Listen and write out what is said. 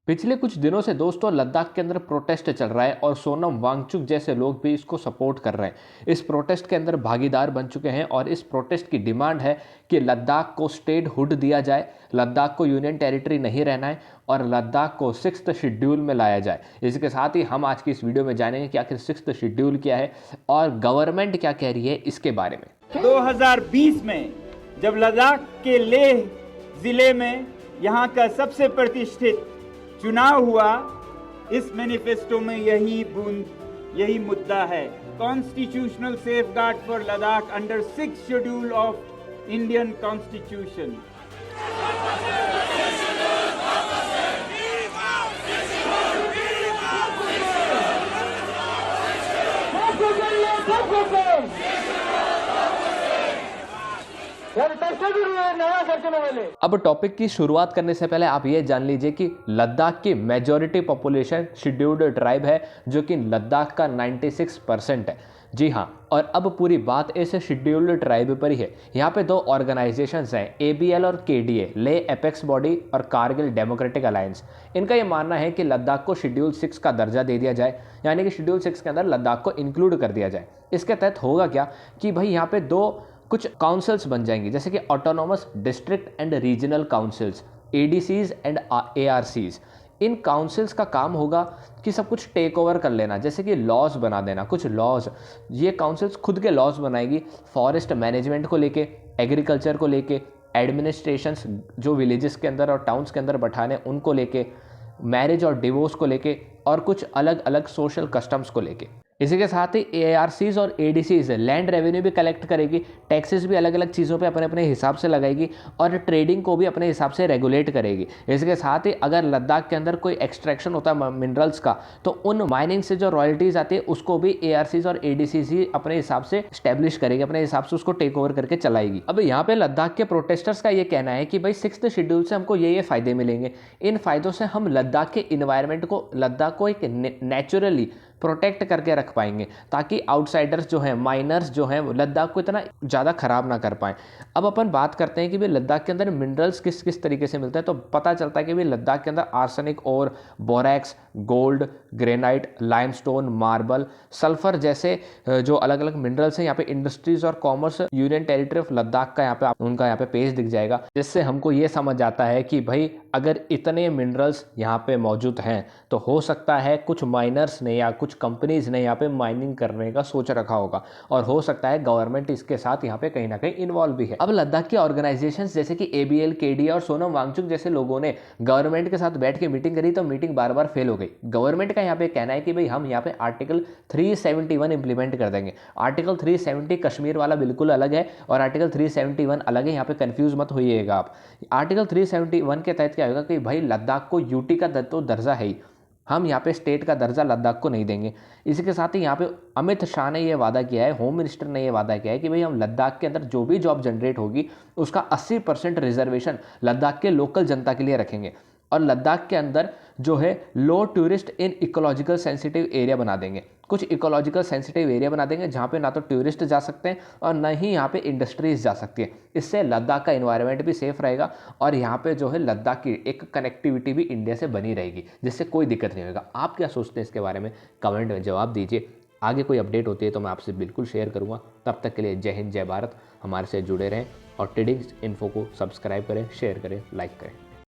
पिछले कुछ दिनों से दोस्तों लद्दाख के अंदर प्रोटेस्ट चल रहा है और सोनम वांगचुक जैसे लोग भी इसको सपोर्ट कर रहे हैं। इस प्रोटेस्ट के अंदर भागीदार बन चुके हैं और इस प्रोटेस्ट की डिमांड है कि लद्दाख को स्टेट हुड दिया जाए, लद्दाख को यूनियन टेरिटरी नहीं रहना है और लद्दाख को 6th शेड्यूल में लाया जाए। इसके साथ ही हम आज की इस वीडियो में जानेंगे कि आखिर 6th शेड्यूल क्या है और गवर्नमेंट क्या कह रही है इसके बारे में। 2020 में जब लद्दाख के लेह जिले में यहाँ का सबसे प्रतिष्ठित चुनाव हुआ, इस मैनिफेस्टो में यही मुद्दा है। Constitutional safeguard for Ladakh under 6th schedule of Indian constitution. अब टॉपिक की शुरुआत करने से पहले आप ये जान लीजिए कि लद्दाख की मेजॉरिटी पॉपुलेशन शेड्यूल्ड ट्राइब है, जो कि लद्दाख का 96% है। जी हाँ, और अब पूरी बात इस शेड्यूल्ड ट्राइब पर ही है। यहाँ पे दो ऑर्गेनाइजेशंस हैं, ABL और KDA, ले एपेक्स बॉडी और कारगिल डेमोक्रेटिक अलायंस। इनका ये मानना है कि लद्दाख को शेड्यूल 6 का दर्जा दे दिया जाए, यानी कि शेड्यूल 6 के अंदर लद्दाख को इंक्लूड कर दिया जाए। इसके तहत होगा क्या कि भाई यहाँ पे दो कुछ काउंसिल्स बन जाएंगी, जैसे कि autonomous district and regional councils, ADCs and ARCs। In councils का काम होगा कि सब कुछ टेक ओवर कर लेना, जैसे कि लॉज बना देना, कुछ लॉज। ये काउंसिल्स खुद के लॉज बनाएगी फॉरेस्ट मैनेजमेंट को लेके, एग्रीकल्चर को लेके, एडमिनिस्ट्रेशंस जो विलेजेस के अंदर और टाउन्स के अंदर बैठाने उनको लेके, मैरिज और डिवोर्स को लेके और कुछ अलग अलग सोशल कस्टम्स को लेके। इसी के साथ ही ARCs और ADCs लैंड रेवेन्यू भी कलेक्ट करेगी, टैक्सेस भी अलग अलग चीज़ों पे अपने अपने हिसाब से लगाएगी और ट्रेडिंग को भी अपने हिसाब से रेगुलेट करेगी। इसके साथ ही अगर लद्दाख के अंदर कोई एक्सट्रैक्शन होता है मिनरल्स का, तो उन माइनिंग से जो रॉयल्टीज़ आती है उसको भी ARCs और ADCs ही अपने हिसाब से स्टैब्लिश करेगी, अपने हिसाब से उसको टेक ओवर करके चलाएगी। अब यहाँ पे लद्दाख के प्रोटेस्टर्स का ये कहना है कि भाई 6th शेड्यूल से हमको ये फ़ायदे मिलेंगे। इन फ़ायदों से हम लद्दाख के इन्वायरमेंट को, लद्दाख को एक नेचुरली प्रोटेक्ट करके रख पाएंगे, ताकि आउटसाइडर्स जो हैं, माइनर्स जो हैं, वो लद्दाख को इतना ज़्यादा ख़राब ना कर पाएं। अब अपन बात करते हैं कि भाई लद्दाख के अंदर मिनरल्स किस किस तरीके से मिलता है, तो पता चलता है कि भाई लद्दाख के अंदर आर्सेनिक और borax, gold, granite, limestone, marble, sulphur जैसे जो अलग अलग मिनरल्स हैं। यहाँ पे इंडस्ट्रीज और commerce union territory of Ladakh का यहाँ पे उनका यहाँ पे पेज दिख जाएगा, जिससे हमको ये समझ आता है कि भाई अगर इतने मिनरल्स यहाँ पे मौजूद हैं तो हो सकता है कुछ माइनर्स ने या कुछ कंपनीज ने यहाँ पे माइनिंग करने का सोच रखा होगा, और हो सकता है गवर्नमेंट इसके साथ यहाँ पे कहीं ना कहीं इन्वॉल्व भी है। अब लद्दाख की ऑर्गेनाइजेशंस जैसे कि ABL, KDA और सोनम वांगचुक जैसे लोगों ने गवर्नमेंट के साथ बैठ के मीटिंग करी, तो मीटिंग बार बार फेल हो गई। गवर्नमेंट का यहाँ पे कहना है कि भाई हम यहाँ पे आर्टिकल 371 इंप्लीमेंट कर देंगे। आर्टिकल 370 कश्मीर वाला बिल्कुल अलग है और आर्टिकल 371 अलग है, यहाँ पे कंफ्यूज मत होइएगा आप। आर्टिकल 371 के तहत क्या होगा कि भाई लद्दाख को UT का तो दर्जा है ही, हम यहाँ पे स्टेट का दर्जा लद्दाख को नहीं देंगे। इसी के साथ ही यहाँ पे अमित शाह ने ये वादा किया है, होम मिनिस्टर ने ये वादा किया है कि भाई हम लद्दाख के अंदर जो भी जॉब जनरेट होगी उसका 80% रिजर्वेशन लद्दाख के लोकल जनता के लिए रखेंगे, और लद्दाख के अंदर जो है low tourist in ecological sensitive area बना देंगे। कुछ इकोलॉजिकल सेंसिटिव एरिया बना देंगे जहाँ पे ना तो टूरिस्ट जा सकते हैं और ना ही यहाँ पे इंडस्ट्रीज जा सकती है। इससे लद्दाख का इन्वायरमेंट भी सेफ रहेगा और यहाँ पे जो है लद्दाख की एक कनेक्टिविटी भी इंडिया से बनी रहेगी, जिससे कोई दिक्कत नहीं होगा। आप क्या सोचते हैं इसके बारे में कमेंट में जवाब दीजिए। आगे कोई अपडेट होती है तो मैं आपसे बिल्कुल शेयर करूँगा। तब तक के लिए जय हिंद, जय भारत। हमारे से जुड़े रहें और ट्रेडिंग इन्फो को सब्सक्राइब करें, शेयर करें, लाइक करें।